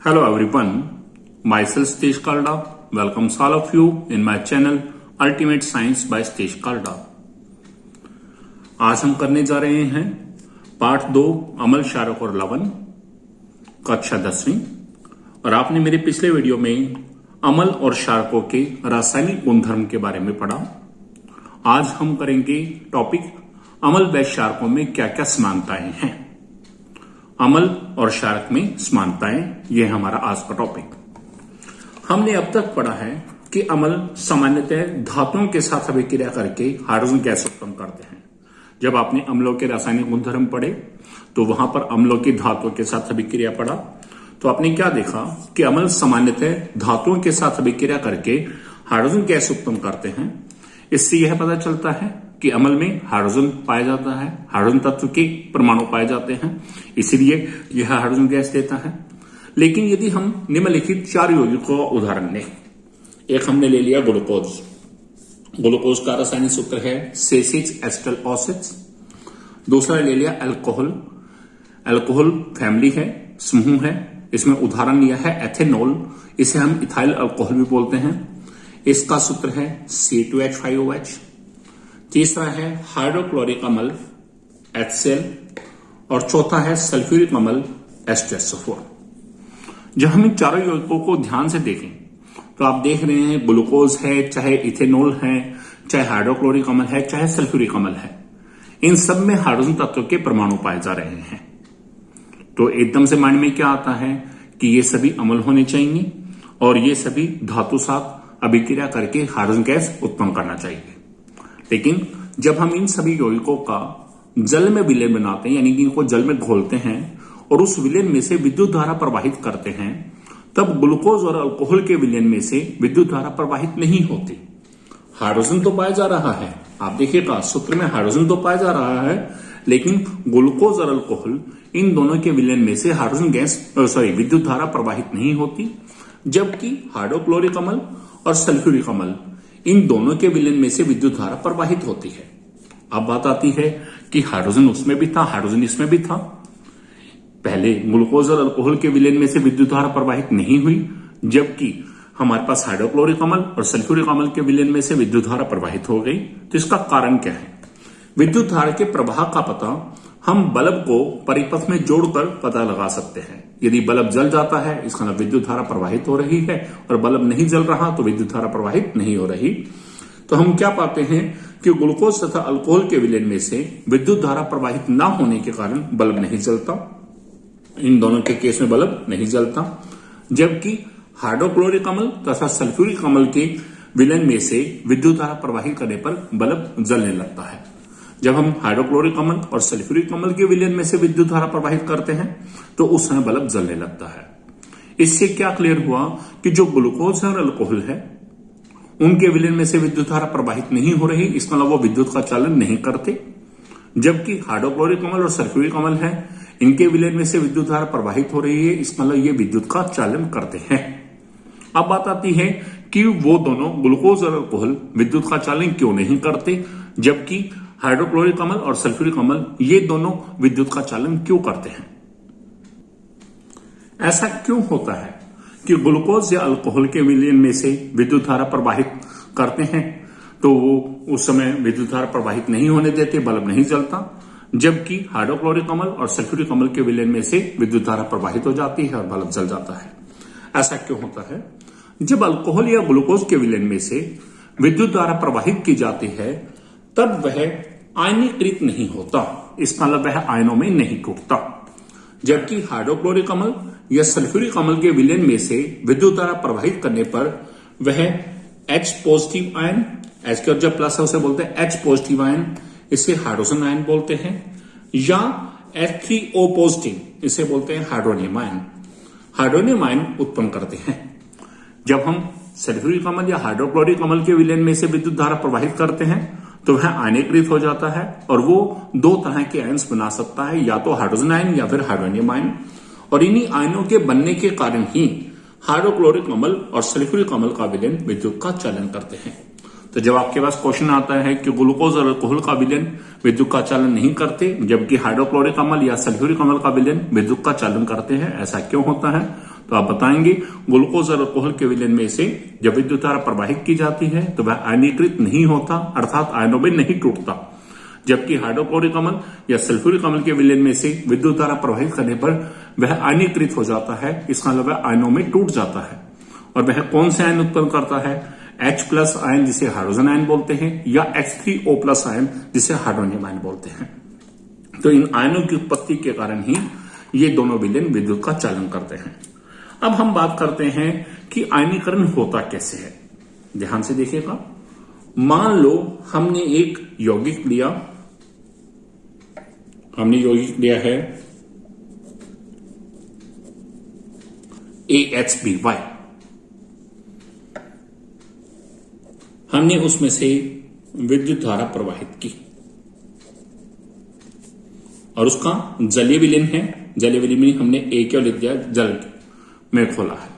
Hello everyone, myself Satish Kalda welcomes all of you in my channel Ultimate Science by Satish Kalda। आज हम करने जा रहे हैं पार्ट 2 अम्ल क्षारक और लवण कक्षा 10वीं। और आपने मेरे पिछले वीडियो में अम्ल और क्षारकों के रासायनिक गुणधर्म के बारे में पढ़ा। आज हम करेंगे टॉपिक अम्ल व क्षारकों में क्या क्या समानताएं हैं। अम्ल और क्षारक में समानताएं, यह हमारा आज का टॉपिक। हमने अब तक पढ़ा है कि अम्ल सामान्यतः धातुओं के साथ अभिक्रिया करके हाइड्रोजन गैस उत्पन्न करते हैं। जब आपने अम्लों के रासायनिक गुणधर्म पढ़े तो वहां पर अम्लों की धातुओं के साथ अभिक्रिया पढ़ा, तो आपने क्या देखा कि अम्ल सामान्यतः धातुओं के साथ अभिक्रिया करके हाइड्रोजन गैस उत्पन्न करते हैं। इससे यह पता चलता है कि अम्ल में हाइड्रोजन पाया जाता है, हाइड्रोजन तत्व के परमाणु पाए जाते हैं, इसीलिए यह हाइड्रोजन गैस देता है। लेकिन यदि हम निम्नलिखित 4 यौगिकों का उदाहरण लें, एक हमने ले लिया ग्लूकोज। ग्लूकोज का रासायनिक सूत्र है C6H12O6। दूसरा ले लिया अल्कोहल। अल्कोहल फैमिली है, समूह है, इसमें उदाहरण लिया है एथेनॉल, इसे हम इथाइल अल्कोहल भी बोलते हैं। इसका सूत्र है C2H5OH। तीसरा है हाइड्रोक्लोरिक अम्ल HCl और चौथा है सल्फ्यूरिक अम्ल H2SO4। जब हम इन चारों यौगिकों को ध्यान से देखें तो आप देख रहे हैं ग्लूकोज है, चाहे इथेनॉल है, चाहे हाइड्रोक्लोरिक अम्ल है, चाहे सल्फ्यूरिक अम्ल है, इन सब में हाइड्रोजन तत्व के परमाणु पाए जा रहे हैं। तो एकदम से माइंड में क्या आता है कि ये सभी अम्ल होने चाहिए और ये सभी धातु साथ अभिक्रिया करके हाइड्रोजन गैस उत्पन्न करना चाहिए। लेकिन जब हम इन सभी यौगिकों का जल में विलयन बनाते हैं, यानी कि इनको जल में घोलते हैं और उस विलयन में से विद्युत धारा प्रवाहित करते हैं, तब ग्लूकोज और अल्कोहल के विलयन में से विद्युत धारा प्रवाहित नहीं होती। हाइड्रोजन तो पाया जा रहा है, आप देखिएगा सूत्र में हाइड्रोजन तो पाया जा रहा है, लेकिन ग्लूकोज और अल्कोहल इन दोनों के विलयन में से हाइड्रोजन गैस विद्युत धारा प्रवाहित नहीं होती। जबकि हाइड्रोक्लोरिक अम्ल और सल्फ्यूरिक अम्ल इन दोनों के विलयन में से विद्युत धारा प्रवाहित होती है। अब बात आती है कि हाइड्रोजन उसमें भी था, हाइड्रोजन इसमें भी था। पहले ग्लूकोज और अल्कोहल के विलयन में से विद्युत धारा प्रवाहित नहीं हुई, जबकि हमारे पास हाइड्रोक्लोरिक अम्ल और सल्फ्यूरिक अम्ल के विलयन में से विद्युत धारा प्रवाहित हो गई। तो इसका कारण क्या है? विद्युत धारा के प्रवाह का पता हम बल्ब को परिपथ में जोड़कर पता लगा सकते हैं। यदि बल्ब जल जाता है, इसका मतलब विद्युत धारा प्रवाहित हो रही है, और बल्ब नहीं जल रहा तो विद्युत धारा प्रवाहित नहीं हो रही। तो हम क्या पाते हैं कि ग्लूकोज तथा अल्कोहल के विलयन में से विद्युत धारा प्रवाहित न होने के कारण बल्ब नहीं जलता। इन दोनों के केस में बल्ब नहीं जलता। जबकि हाइड्रोक्लोरिक अम्ल तथा सल्फ्यूरिक अम्ल के विलयन में से विद्युत धारा प्रवाहित करने पर बल्ब जलने लगता है। जब हम हाइड्रोक्लोरिक अम्ल और सल्फ्यूरिक अम्ल के विलयन में से विद्युत धारा प्रवाहित करते हैं तो उस समय बल्ब जलने लगता है। इससे क्या क्लियर हुआ कि जो ग्लूकोज और अल्कोहल है उनके विलयन में से विद्युत धारा प्रवाहित नहीं हो रही, इसका मतलब वो विद्युत का चालन नहीं करते। जबकि हाइड्रोक्लोरिक अम्ल और सल्फ्यूरिक अम्ल है, इनके विलयन में से विद्युत धारा प्रवाहित हो रही है, इसका मतलब ये विद्युत का चालन करते हैं। अब बात आती है कि वो दोनों ग्लूकोज और अल्कोहल विद्युत का चालन क्यों नहीं करते, जबकि हाइड्रोक्लोरिक अम्ल और सल्फ्यूरिक अम्ल ये दोनों विद्युत का चालन क्यों करते हैं? ऐसा क्यों होता है कि ग्लूकोज या अल्कोहल के विलयन में से विद्युत धारा प्रवाहित करते हैं तो वो उस समय विद्युत धारा प्रवाहित नहीं होने देते, बल्ब नहीं जलता, जबकि हाइड्रोक्लोरिक अम्ल और सल्फ्यूरिक अम्ल के विलयन में से विद्युत धारा प्रवाहित हो जाती है और बल्ब जल जाता है। ऐसा क्यों होता है? जब अल्कोहल या ग्लूकोज के विलयन में से विद्युत धारा प्रवाहित की जाती है तब वह आयनीकृत नहीं होता, इसका मतलब वह आयनों में नहीं टूटता। जबकि हाइड्रोक्लोरिक अम्ल या सल्फ्यूरिक अम्ल के विलयन में से विद्युत धारा प्रवाहित करने पर वह H पॉजिटिव आयन, H के जब प्लस है उसे बोलते हैं H पॉजिटिव आयन, इसे हाइड्रोजन आयन बोलते हैं, या H3O पॉजिटिव, इसे बोलते हैं हाइड्रोनियम आयन। हाइड्रोनियम आयन उत्पन्न करते हैं। जब हम सल्फ्यूरिक अम्ल या हाइड्रोक्लोरिक अम्ल के विलयन में से विद्युत धारा प्रवाहित करते हैं तो वह आयनीकृत हो जाता है और वो 2 तरह के आयन्स बना सकता है, या तो हाइड्रोजन आयन या फिर हाइड्रोनियम आयन। और इन्हीं आयनों के बनने के कारण ही हाइड्रोक्लोरिक अम्ल और सल्फ्यूरिक अम्ल का विलयन विद्युत का चालन करते हैं। तो जब आपके पास क्वेश्चन आता है कि ग्लूकोज और अल्कोहल का विलयन विद्युत का चालन नहीं करते, जबकि हाइड्रोक्लोरिक अम्ल या सल्फ्यूरिक अम्ल का विलयन विद्युत का चालन करते हैं, ऐसा क्यों होता है? तो आप बताएंगे ग्लूकोज और अल्कोहल के विलयन में से जब विद्युत धारा प्रवाहित की जाती है तो वह आयनीकृत नहीं होता, अर्थात आयनों में नहीं टूटता, जबकि हाइड्रोक्लोरिक अम्ल या सल्फ्यूरिक अम्ल के विलयन में से विद्युत धारा प्रवाहित करने पर वह आयनीकृत हो जाता है, इसका मतलब वह आयनों में टूट जाता है। और वह कौन से आयन उत्पन्न करता है? H+ आयन जिसे हाइड्रोजन आयन बोलते हैं, या H3O+ आयन जिसे हाइड्रोनियम आयन बोलते हैं। तो इन आयनों की उत्पत्ति के कारण ही ये दोनों विलयन विद्युत का चालन करते हैं। अब हम बात करते हैं कि आयनीकरण होता कैसे है। ध्यान से देखिएगा, मान लो हमने एक यौगिक लिया, है AHBY। हमने उसमें से विद्युत धारा प्रवाहित की और उसका जलीय विलयन है। जलीय विलयन में हमने A क्यों लिख दिया? जल में खोला है।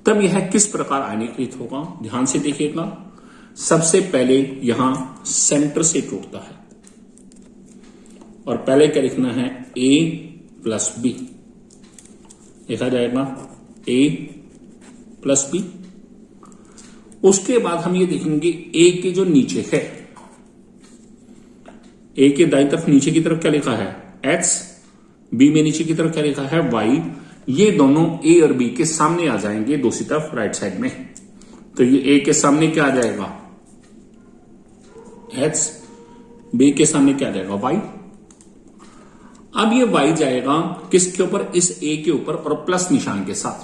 तब यह किस प्रकार आयनीकृत होगा? ध्यान से देखिएगा, सबसे पहले यहां सेंटर से टूटता है और पहले क्या लिखना है? A+B लिखा जाएगा, A+B। उसके बाद हम ये देखेंगे A के जो नीचे है, A के दाईं तरफ नीचे की तरफ क्या लिखा है? X, B में नीचे की तरफ क्या लिखा है? Y। ये दोनों A और B के सामने आ जाएंगे दूसरी तरफ राइट साइड में। तो ये A के सामने क्या आ जाएगा? X, B के सामने क्या आ जाएगा? Y। अब ये Y जाएगा किसके ऊपर? इस A के ऊपर और प्लस निशान के साथ,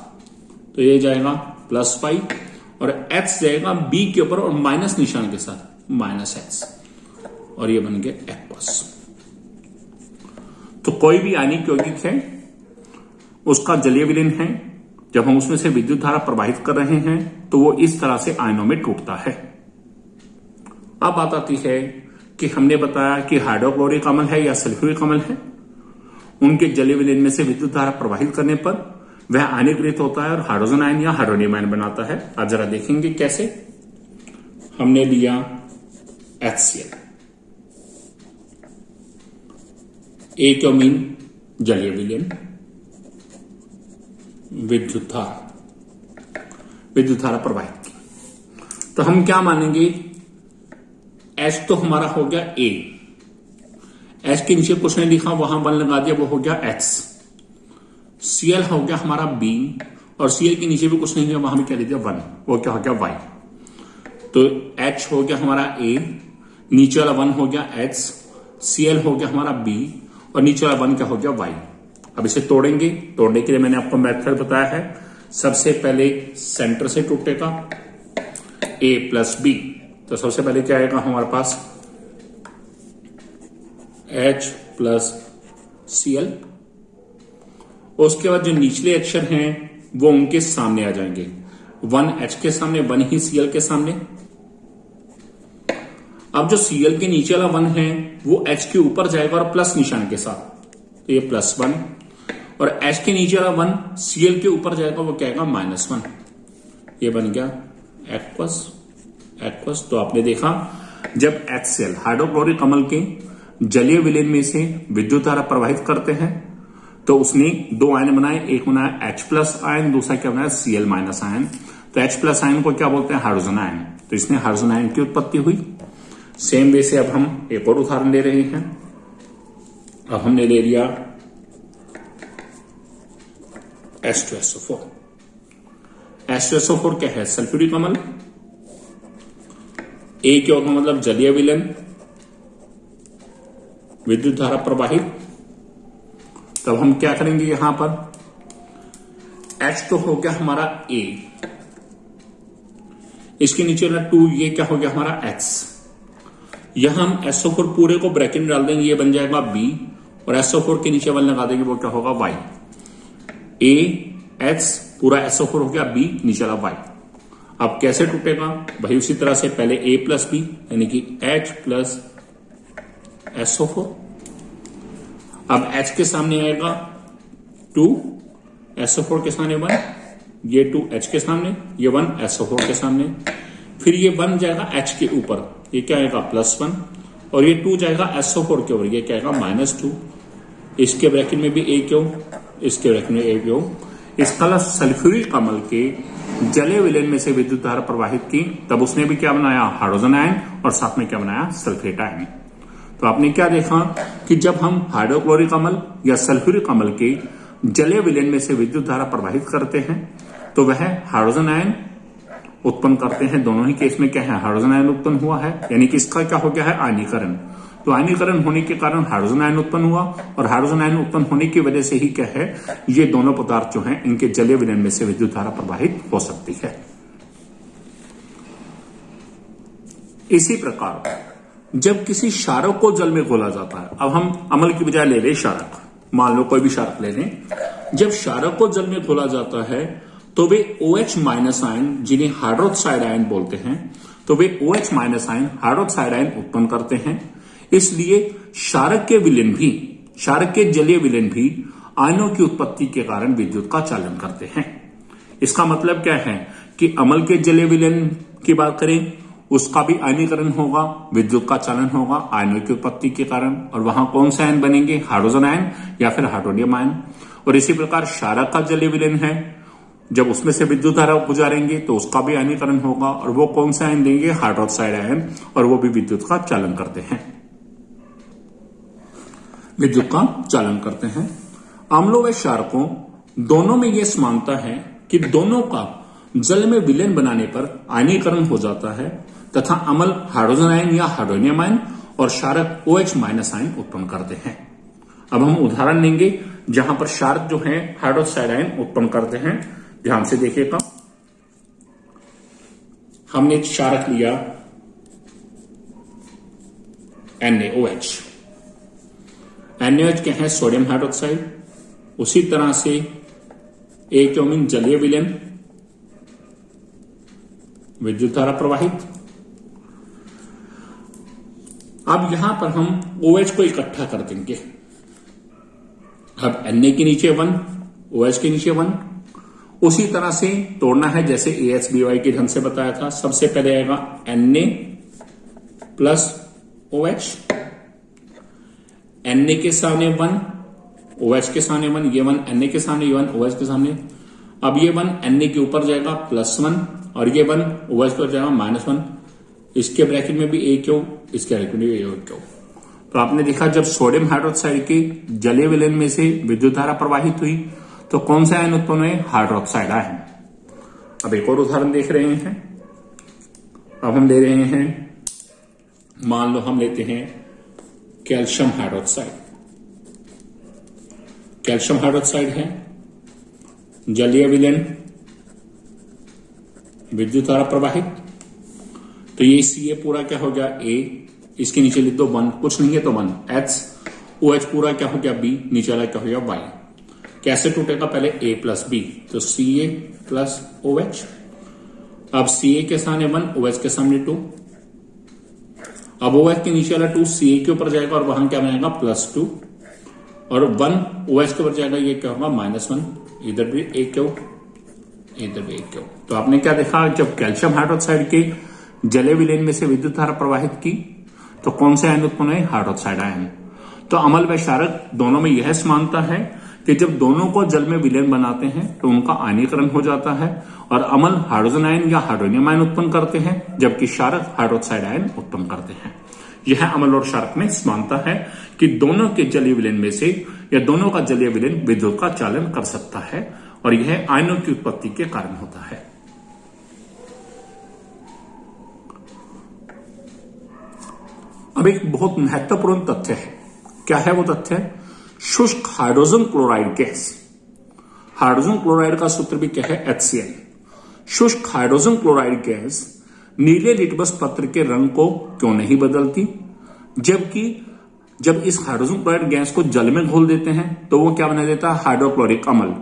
तो ये जाएगा +Y, और X जाएगा B के ऊपर और माइनस निशान के साथ, -X, और ये बन गया एक्वस। तो कोई भी आयनिक यौगिक है, उसका जलीय विलयन है, जब हम उसमें से विद्युत धारा प्रवाहित कर रहे हैं तो वो इस तरह से आयनों में टूटता है। अब बात आती है कि हमने बताया कि हाइड्रोक्लोरिक अम्ल है या सल्फ्यूरिक अम्ल है, उनके जलीय विलयन में से विद्युत धारा प्रवाहित करने पर वह आयनीकृत होता है और हाइड्रोजन आयन या हाइड्रोनियम आयन बनाता है। आज जरा देखेंगे कैसे। हमने लिया HCl, A क्यों मीन जलीय विलयन, विद्युत धारा प्रवाहित की, तो हम क्या मानेंगे? H तो हमारा हो गया A, H के नीचे कुछ नहीं लिखा, वहां 1 लगा दिया, वो हो गया X। Cl हो गया हमारा B, और Cl के नीचे भी कुछ नहीं है, वहां भी क्या लिख दिया? 1, वो क्या हो गया? Y। तो H हो गया हमारा A, नीचे वाला 1 हो गया X, Cl हो गया हमारा B, और नीचे वाला 1 क्या हो गया? Y। अब इसे तोड़ेंगे, तोड़ने के लिए मैंने आपको मेथड बताया है। सबसे पहले सेंटर से टूटेगा A+B, तो सबसे पहले क्या आएगा हमारे पास? H+Cl। उसके बाद जो निचले अक्षर हैं वो उनके सामने आ जाएंगे, 1 H के सामने, 1 ही Cl के सामने। अब जो Cl के नीचे वाला 1 है वो H के ऊपर जाएगा और प्लस निशान के साथ, तो ये +1, और H के नीचे वाला 1 Cl के ऊपर जाएगा, वो क्या आएगा? -1। ये बन गया एक्वस। तो आपने देखा, जब HCl हाइड्रोक्लोरिक अम्ल के जलीय विलयन में से विद्युत धारा प्रवाहित करते हैं तो उसने 2 आयन बनाए, एक बनाया H+ आयन, दूसरा क्या बनाया? Cl- ion. तो H+ आयन को क्या बोलते हैं? Hydrogen ion. तो इसने हाइड्रोजन आयन की उत्पत्ति हुई। सेम वे से अब हम एक और उदाहरण ले रहे हैं। अब हमने ले लिया H2SO4। H2SO4 क्या है? सल्फ्यूरिक अम्ल। A क्या होगा? मतलब जलीय विलयन, विद्युत धारा प्रवाहित। तब हम क्या करेंगे? यहां पर H तो हो गया हमारा A, इसके नीचे वाला 2, ये क्या हो गया हमारा? X। यहां हम SO4 पूरे को ब्रैकेट में डाल देंगे, ये बन जाएगा B, और SO4 के नीचे 1 लगा देंगे, वो क्या होगा? Y। A, X, पूरा SO4 हो गया, B, नीचे वाला Y। अब कैसे टूटेगा भाई? उसी तरह से पहले A+B यानी कि H+SO4। अब H के सामने आएगा 2, SO4 के सामने 1, ये 2 H के सामने, ये 1 SO4 के सामने, फिर ये 1 जाएगा H के ऊपर, ये क्या आएगा? +1, और ये 2 जाएगा SO4 के ऊपर, ये क्या आएगा? -2। इसके ब्रैकेट में भी A क्यों, इसके ब्रैकेट में A क्यों, इसका सल्फ्यूरिक अम्ल के जलीय विलयन में से विद्युत धारा प्रवाहित की, तब उसने भी क्या बनाया, हाइड्रोजन आयन, और साथ में क्या बनाया, सल्फेट आयन। तो आपने क्या देखा कि जब हम हाइड्रोक्लोरिक अम्ल या सल्फ्यूरिक अम्ल के जलीय विलयन में से विद्युत धारा प्रवाहित करते हैं तो वह हाइड्रोजन आयन उत्पन्न करते हैं। दोनों ही केस में क्या है, हाइड्रोजन आयन उत्पन्न हुआ है, यानी कि इसका क्या हो गया है, आयनीकरण। तो आयनीकरण होने के कारण हाइड्रोजन आयन उत्पन्न हुआ, और हाइड्रोजन आयन उत्पन्न होने की वजह से ही क्या है, ये दोनों पदार्थ जो हैं इनके जलीय विलयन में से विद्युत धारा प्रवाहित हो सकती है। इसी प्रकार जब किसी क्षारक को जल में घोला जाता है, अब हम अम्ल की बजाय ले लें क्षारक, मान लो कोई भी क्षारक ले लें, जब क्षारक को जल में घोला जाता है तो वे OH माइनस आयन, जिन्हें हाइड्रोक्साइड आयन बोलते हैं, तो वे OH minus ion hydroxide ion उत्पन्न करते हैं। इसलिए क्षारक के विलयन भी, क्षारक के जलीय विलयन भी आयनों की उत्पत्ति के कारण विद्युत का चालन करते हैं। इसका मतलब क्या है कि अम्ल के जलीय विलयन की बात करें, उसका भी आयनीकरण होगा, विद्युत का चालन होगा आयनों की उत्पत्ति के कारण, और वहां कौन से आयन बनेंगे, हाइड्रोजन आयन या फिर हाइड्रोनियम आयन। और इसी प्रकार क्षारक का जलीय विलयन है, जब उसमें से विद्युत धारा गुजारेंगे तो उसका भी आयनीकरण होगा, और वो कौन से आयन देंगे, हाइड्रोक्साइड आयन, और वो भी विद्युत का चालन करते हैं, विद्युत का चालन करते हैं। अम्लों व क्षारकों दोनों में यह समानता है कि दोनों का जल में विलयन बनाने पर आयनीकरण हो जाता है, तथा अम्ल हाइड्रोजन आयन या हाइड्रोनियम आयन और क्षारक OH माइनस आयन उत्पन्न करते हैं। अब हम उदाहरण लेंगे जहां पर क्षारक जो है हाइड्रोक्साइड आयन उत्पन्न करते हैं। ध्यान से देखिएगा, हमने क्षारक लिया NaOH। NaOH क्या है, सोडियम हाइड्रोक्साइड। उसी तरह से A जलीय विलयन, विद्युत धारा प्रवाहित। अब यहां पर हम OH को इकट्ठा कर देंगे। अब Na के नीचे 1, OH के नीचे 1, उसी तरह से तोड़ना है जैसे AHBY के ढंग से बताया था। सबसे पहले आएगा Na प्लस OH, Na के सामने 1, OH के सामने 1, ये 1 Na के सामने, ये 1 OH के सामने। अब ये 1 Na के ऊपर जाएगा +1, और ये 1 OH पर जाएगा -1। इसके ब्रैकेट में भी A क्यों, इसके ब्रैकेट में भी A क्यों। तो आपने देखा जब सोडियम हाइड्रोक्साइड के जलीय विलयन में से विद्युत धारा प्रवाहित हुई तो कौन सा आयन उत्पन्न हुए, हाइड्रोक्साइड आयन। अब एक और उदाहरण देख रहे हैं। अब हम ले रहे हैं, मान लो हम लेते हैं कैल्शियम हाइड्रोक्साइड। कैल्शियम हाइड्रोक्साइड है, जलीय विलयन, विद्युत धारा प्रवाहित। तो ये Ca पूरा क्या हो गया, A, इसके नीचे लिख दो 1, कुछ नहीं है तो 1, H, OH पूरा क्या हो गया, B, नीचे वाला क्या हो गया, Y। कैसे टूटेगा, पहले A प्लस B, तो Ca प्लस OH। अब Ca के सामने 1, OH के सामने 2। अब OH के नीचे वाला 2 Ca के ऊपर जाएगा और वहां क्या बनेगा, +2, और 1 OH के ऊपर जाएगा, ये क्या होगा, -1। इधर भी A क्यों, इधर भी A क्यों। तो आपने क्या देखा, जब कैल्शियम हाइड्रोक्साइड के जलीय विलयन में से विद्युत धारा प्रवाहित की तो कौन से आयन उत्पन्न हुए, हाइड्रोक्साइड आयन। तो अम्ल व क्षारक दोनों में यह समानता है कि जब दोनों को जल में विलयन बनाते हैं तो उनका आयनीकरण हो जाता है, और अम्ल हाइड्रोजन आयन या हाइड्रोनियम आयन उत्पन्न करते हैं, जबकि क्षारक हाइड्रोक्साइड आयन उत्पन्न करते हैं। यह अम्ल और क्षारक में समानता है कि दोनों के जलीय विलयन में से या दोनों का जलीय विलयन विद्युत का चालन कर सकता है, और यह आयनों की उत्पत्ति के कारण होता है। अब एक बहुत महत्वपूर्ण तथ्य है, क्या है वो तथ्य, शुष्क hydrogen chloride gas. Hydrogen chloride का सूत्र भी क्या है, HCl। शुष्क हाइड्रोजन क्लोराइड गैस नीले लिटमस पत्र के रंग को क्यों नहीं बदलती, जबकि जब इस हाइड्रोजन क्लोराइड गैस को जल में घोल देते हैं तो वो क्या बना देता है, हाइड्रोक्लोरिक अम्ल,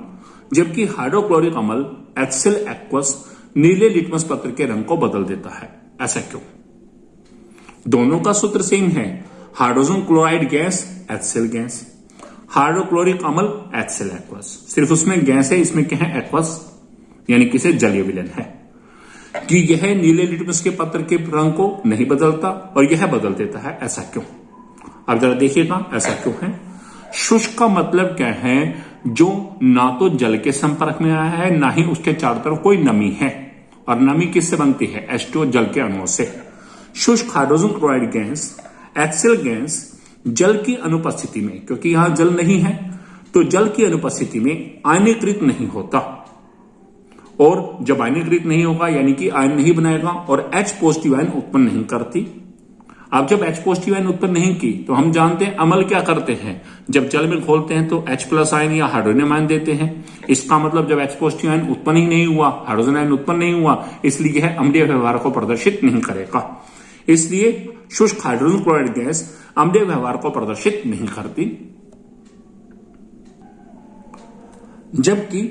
जबकि हाइड्रोक्लोरिक अम्ल HCl एक्वस नीले लिटमस पत्र के रंग को बदल देता है। ऐसा क्यों? दोनों का सूत्र सेम है, hydrogen chloride gas HCl gas, hydrochloric अम्ल HCl एक्वस, सिर्फ उसमें गैस है, इसमें क्या है, एक्वस, यानी कि इसे जलीय विलयन है, कि यह नीले लिटमस के पत्र के रंग को नहीं बदलता और यह बदल देता है। ऐसा क्यों? अब जरा देखिएगा ऐसा क्यों है। शुष्क का मतलब क्या है, जो ना तो जल के संपर्क में आया है, ना ही उसके चारों तरफ कोई नमी है। और नमी किससे बनती है? H2O जल के अणुओं से। शुष्क hydrogen chloride gas, HCl gas जल की अनुपस्थिति में, क्योंकि यहां जल नहीं है तो जल की अनुपस्थिति में आयनीकृत नहीं होता, और जब आयनीकृत नहीं होगा यानी कि आयन नहीं बनाएगा और H पॉजिटिव आयन उत्पन्न नहीं करती। अब जब H पॉजिटिव आयन उत्पन्न नहीं की तो हम जानते हैं अम्ल क्या करते हैं, जब जल में घोलते हैं तो H प्लस आयन या हाइड्रोजन आयन देते हैं। इसका मतलब जब H पॉजिटिव आयन उत्पन्न ही नहीं हुआ, हाइड्रोजन आयन उत्पन्न नहीं हुआ, इसलिए यह अम्लीय व्यवहार को प्रदर्शित नहीं करेगा। इसलिए शुष्क हाइड्रोजन क्लोराइड गैस अम्लीय व्यवहार को प्रदर्शित नहीं करती, जबकि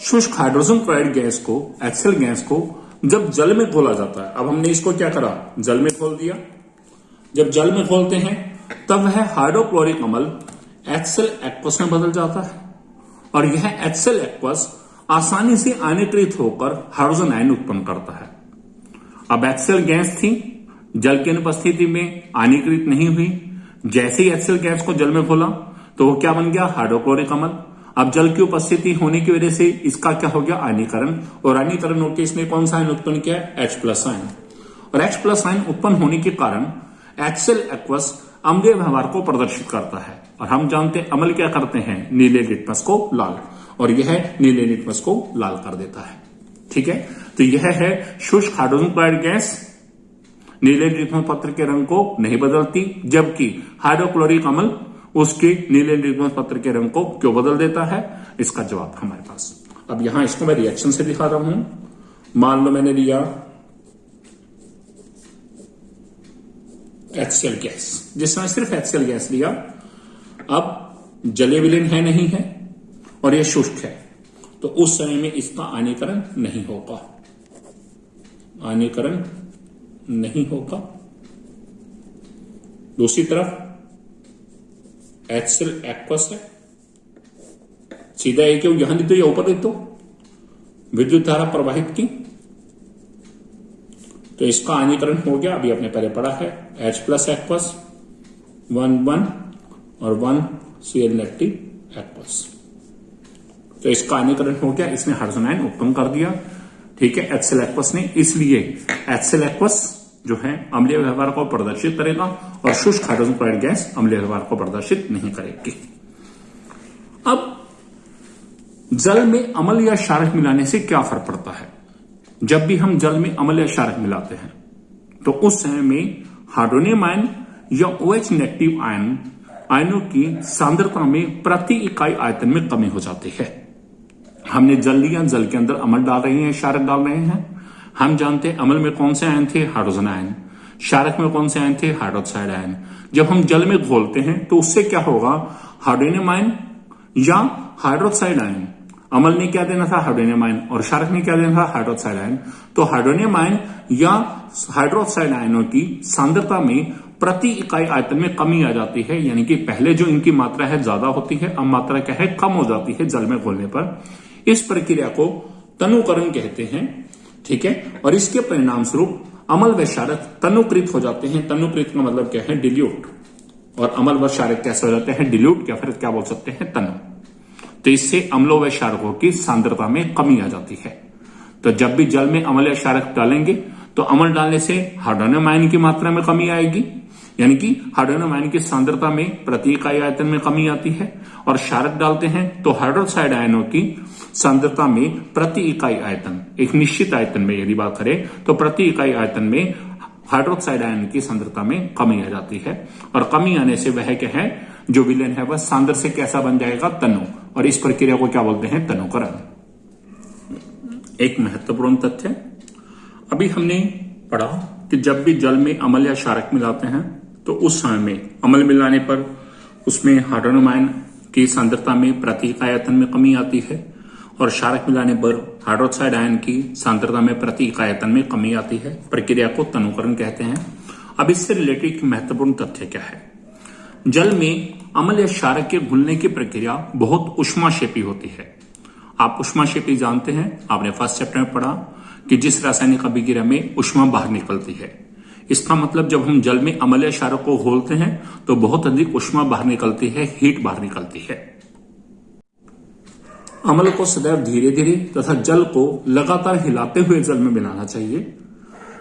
शुष्क हाइड्रोजन क्लोराइड गैस को, HCl गैस को जब जल में घोला जाता है, अब हमने इसको क्या करा, जल में घोल दिया। जब जल में घोलते हैं तब वह हाइड्रोक्लोरिक अम्ल HCl एक्वस में बदल जाता है, और यह HCl एक्वस आसानी से आयनीकृत होकर हाइड्रोजन आयन उत्पन्न करता है। अब HCl गैस थी, जल की अनुपस्थिति में आयनीकृत नहीं हुई। जैसे ही HCl गैस को जल में घोला तो वो क्या बन गया? हाइड्रोक्लोरिक अम्ल। अब जल की उपस्थिति होने की वजह से इसका क्या हो गया? आयनीकरण, और आयनीकरण होकर इसने कौन सा आयन उत्पन्न किया? H plus ion. और H प्लस आयन उत्पन्न होने के कारण HCl एक्वस अम्लीय व्यवहार को प्रदर्शित करता है, और हम जानते हैं अम्ल क्या करते हैं? नीले लिटमस को लाल, और यह नीले लिटमस को लाल कर देता है। ठीक है, तो यह है शुष्क हाइड्रोजन क्लोराइड गैस नीले लिटमस पत्र के रंग को नहीं बदलती, जबकि हाइड्रोक्लोरिक अम्ल उसके नीले लिटमस पत्र के रंग को क्यों बदल देता है? इसका जवाब हमारे पास। अब यहां इसको मैं रिएक्शन से दिखा रहा हूं। मान लो मैंने लिया HCl गैस, जिसमें सिर्फ HCl गैस लिया। अब जलीय विलीन है नहीं है और यह शुष्क है, तो उस समय में इसका आयनीकरण नहीं होगा, आयनीकरण नहीं होगा। दूसरी तरफ HCl एक्वस है, सीधा एक यहां लिख दो या ऊपर लिख दो, विद्युत धारा प्रवाहित की, तो इसका आयनीकरण हो गया। अभी आपने पहले पढ़ा है H प्लस एक्वस 1 और 1 Cl नेगेटिव एक्वस, तो इसका आयनीकरण हो गया, इसने हाइड्रोजन आयन उत्पन्न कर दिया। ठीक है, HCl एक्वस ने, इसलिए HCl एक्वस जो है अम्लीय व्यवहार को प्रदर्शित करेगा और शुष्क हाइड्रोजन क्लोराइड गैस अम्लीय व्यवहार को प्रदर्शित नहीं करेगी। अब जल में अम्ल या क्षारक मिलाने से क्या फर्क पड़ता है? जब भी हम जल में अम्ल या क्षारक मिलाते हैं तो उस समय में हाइड्रोनियम आयन या OH नेगेटिव आयनों की सांद्रता में प्रति इकाई आयतन में कमी हो जाती है। हमने जल लिया, जल के अंदर अम्ल डाल रहे हैं, क्षारक डाल रहे हैं। हम जानते हैं अम्ल में कौन से आयन थे? Hydrogen ion. क्षारक में कौन से आयन थे? Hydroxide ion. जब हम जल में घोलते हैं तो उससे क्या होगा? हाइड्रोनियम आयन या हाइड्रोक्साइड आयन, अम्ल ने क्या देना था? हाइड्रोनियम आयन, और क्षारक ने क्या देना था? Hydroxide ion. तो हाइड्रोनियम आयन या हाइड्रोक्साइड आयनों की सांद्रता में प्रति इकाई आयतन में कमी आ जाती है, यानी कि पहले जो इनकी मात्रा है ज्यादा होती है, अब मात्रा क्या है? कम हो जाती है जल में घोलने पर। इस प्रक्रिया को तनुकरण कहते हैं। ठीक है, और इसके परिणाम स्वरूप अम्ल व क्षारक तनुकृत हो जाते हैं। तनुकृत का मतलब क्या है? डिल्यूट। और अम्ल व क्षारक कैसे हो जाते हैं? डिल्यूट, या फिर क्या बोल सकते हैं? तनु। तो इससे अम्लों व क्षारकों की सांद्रता में कमी आ जाती है। तो जब भी जल में अम्ल या क्षारक डालेंगे तो अम्ल डालने से हाइड्रोनियम आयन की मात्रा में कमी आएगी, यानी कि हाइड्रोनियम आयन की सांद्रता में प्रति इकाई आयतन में कमी आती है, और क्षारक डालते हैं तो हाइड्रोक्साइड आयनों की सांद्रता में प्रति इकाई आयतन, एक निश्चित आयतन में यदि बात करें तो प्रति इकाई आयतन में हाइड्रोक्साइड आयन की सांद्रता में कमी आ जाती है। और कमी आने से वह क्या है? जो विलयन है वह सांद्र से कैसा बन जाएगा? तनु। और इस प्रक्रिया को क्या बोलते हैं? तनुकरण। एक महत्वपूर्ण तथ्य, अभी हमने पढ़ा कि जब भी जल में अम्ल या क्षारक मिलाते हैं तो उस समय में अम्ल मिलाने पर उसमें हाइड्रोनियम आयन की सांद्रता में प्रति इकाई आयतन में कमी आती है, और क्षारक मिलाने पर हाइड्रोक्साइड आयन की सांद्रता में प्रति इकाई आयतन में कमी आती है। प्रक्रिया को तनुकरण कहते हैं। अब इससे रिलेटेड एक महत्वपूर्ण तथ्य क्या है? जल में अम्ल या क्षारक के घुलने की प्रक्रिया बहुत ऊष्माक्षेपी होती है। आप ऊष्माक्षेपी जानते हैं, आपने फर्स्ट चैप्टर में पढ़ा कि जिस रासायनिक अभिक्रिया में ऊष्मा बाहर निकलती है। इसका मतलब जब हम जल में अम्ल या क्षारक को घोलते हैं तो बहुत अधिक ऊष्मा बाहर निकलती है, हीट बाहर निकलती है। अम्ल को सदैव धीरे धीरे तथा जल को लगातार हिलाते हुए जल में मिलाना चाहिए।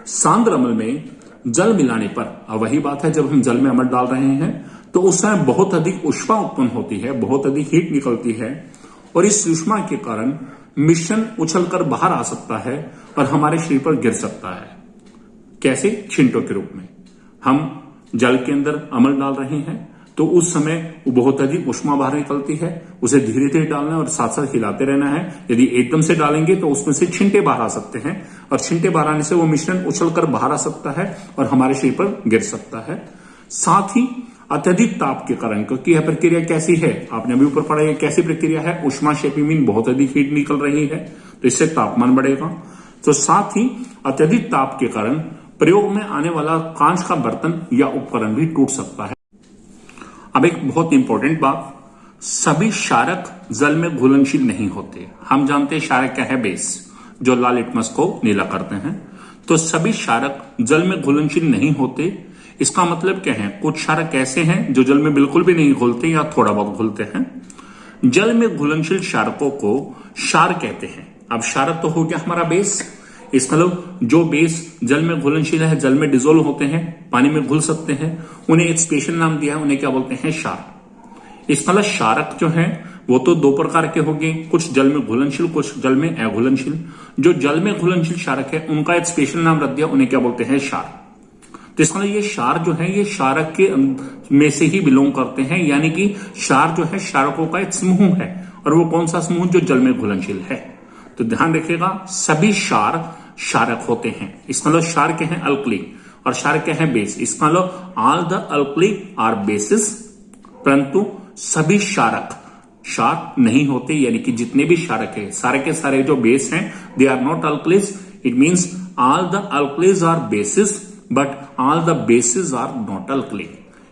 सांद्र अम्ल में जल मिलाने पर, अब वही बात है जब हम जल में अम्ल डाल रहे हैं तो उस समय बहुत अधिक ऊष्मा उत्पन्न होती है, बहुत अधिक हीट निकलती है और इस ऊष्मा के कारण मिश्रण उछलकर बाहर आ सकता है और हमारे शरीर पर गिर सकता है। कैसे? छिंटों के रूप में। हम जल के अंदर अम्ल डाल रहे हैं तो उस समय बहुत अधिक ऊष्मा बाहर निकलती है, उसे धीरे धीरे डालना है और साथ साथ हिलाते रहना है। यदि एकदम से डालेंगे तो उसमें से छिंटे बाहर आ सकते हैं और छिंटे बाहर आने से वो मिश्रण उछलकर बाहर आ सकता है और हमारे शरीर पर गिर सकता है। साथ ही अत्यधिक ताप के कारण, क्योंकि यह प्रक्रिया कैसी है, आपने अभी ऊपर पढ़ा है कैसी प्रक्रिया है, ऊष्माक्षेपी मीन बहुत अधिक हीट निकल रही है तो इससे तापमान बढ़ेगा। तो साथ ही अत्यधिक ताप के कारण प्रयोग में आने वाला कांच का बर्तन या उपकरण भी टूट सकता है। अब एक बहुत इंपॉर्टेंट बात, सभी क्षारक जल में घुलनशील नहीं होते। हम जानते हैं क्षारक क्या है, बेस, जो लाल लिटमस को नीला करते हैं। तो सभी क्षारक जल में घुलनशील नहीं होते। इसका मतलब क्या है? कुछ क्षारक ऐसे हैं जो जल में बिल्कुल भी नहीं घुलते या थोड़ा बहुत घुलते हैं। जल में घुलनशील क्षारकों को क्षार कहते हैं। अब क्षारक तो हो गया हमारा बेस, इसका मतलब जो बेस जल में घुलनशील है, जल में डिजोल्व होते हैं, पानी में घुल सकते हैं, उन्हें एक स्पेशल नाम दिया है, उन्हें क्या बोलते हैं? क्षार। इसका मतलब क्षारक जो है वो तो दो प्रकार के होंगे, कुछ जल में घुलनशील, कुछ जल में अघुलनशील। जो जल में घुलनशील क्षारक है उनका एक स्पेशल नाम रख दिया, उन्हें क्या बोलते हैं? क्षार। तो इसका मतलब ये क्षार जो है ये क्षारक के में से ही बिलोंग करते हैं, यानी कि क्षार जो है क्षारकों का एक समूह है। और वो कौन सा समूह? जो जल में घुलनशील है। तो ध्यान रखिएगा, सभी क्षार क्षारक होते हैं। इसका मतलब क्षार क्या है? अल्कली, और क्षार क्या है? बेस। इसका मतलब all the alkali are bases, परंतु सभी क्षारक क्षार नहीं होते, यानी कि जितने भी क्षारक है सारे के सारे जो बेस हैं they are not alkalis. It means all the alkalis are bases but all the bases are not alkali.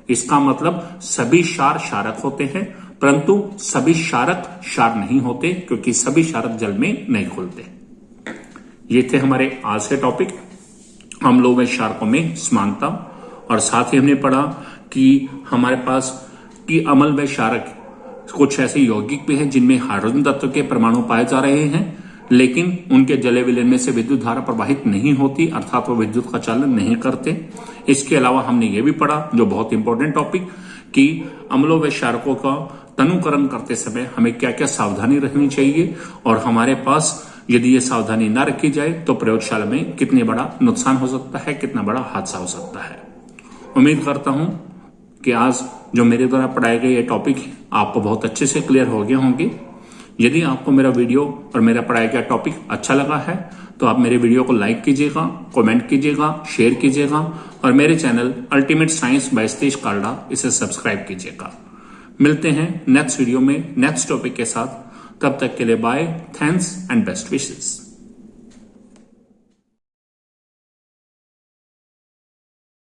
इसका मतलब सभी क्षार क्षारक होते हैं परंतु सभी क्षारक क्षार नहीं होते, क्योंकि सभी क्षारक जल में नहीं घुलते। ये थे हमारे आज के टॉपिक, अम्लों व क्षारकों में समानता। और साथ ही हमने पढ़ा कि हमारे पास कि अम्ल व क्षारक कुछ ऐसे यौगिक भी हैं जिनमें हाइड्रोजन तत्व के परमाणु पाए जा रहे हैं, लेकिन उनके जले विलयन में से विद्युत धारा प्रवाहित नहीं होती, अर्थात वो विद्युत का चालन नहीं करते। इसके अलावा हमने ये भी पढ़ा, जो बहुत इंपॉर्टेंट टॉपिक, कि अम्लों व क्षारकों का तनुकरण करते समय हमें क्या क्या सावधानी रखनी चाहिए और हमारे पास यदि ये सावधानी ना रखी जाए तो प्रयोगशाला में कितने बड़ा नुकसान हो सकता है, कितना बड़ा हादसा हो सकता है। उम्मीद करता हूं कि आज जो मेरे द्वारा पढ़ाए गए ये टॉपिक आपको बहुत अच्छे से क्लियर हो गए होंगे। यदि आपको मेरा वीडियो और मेरा पढ़ाया गया टॉपिक अच्छा लगा है तो आप मेरे वीडियो को लाइक कीजिएगा, कमेंट कीजिएगा, शेयर कीजिएगा और मेरे channel Ultimate Science by Satish Kalda इसे सब्सक्राइब कीजिएगा। मिलते हैं नेक्स्ट वीडियो में नेक्स्ट टॉपिक के साथ। तब तक के लिए bye, thanks and best wishes.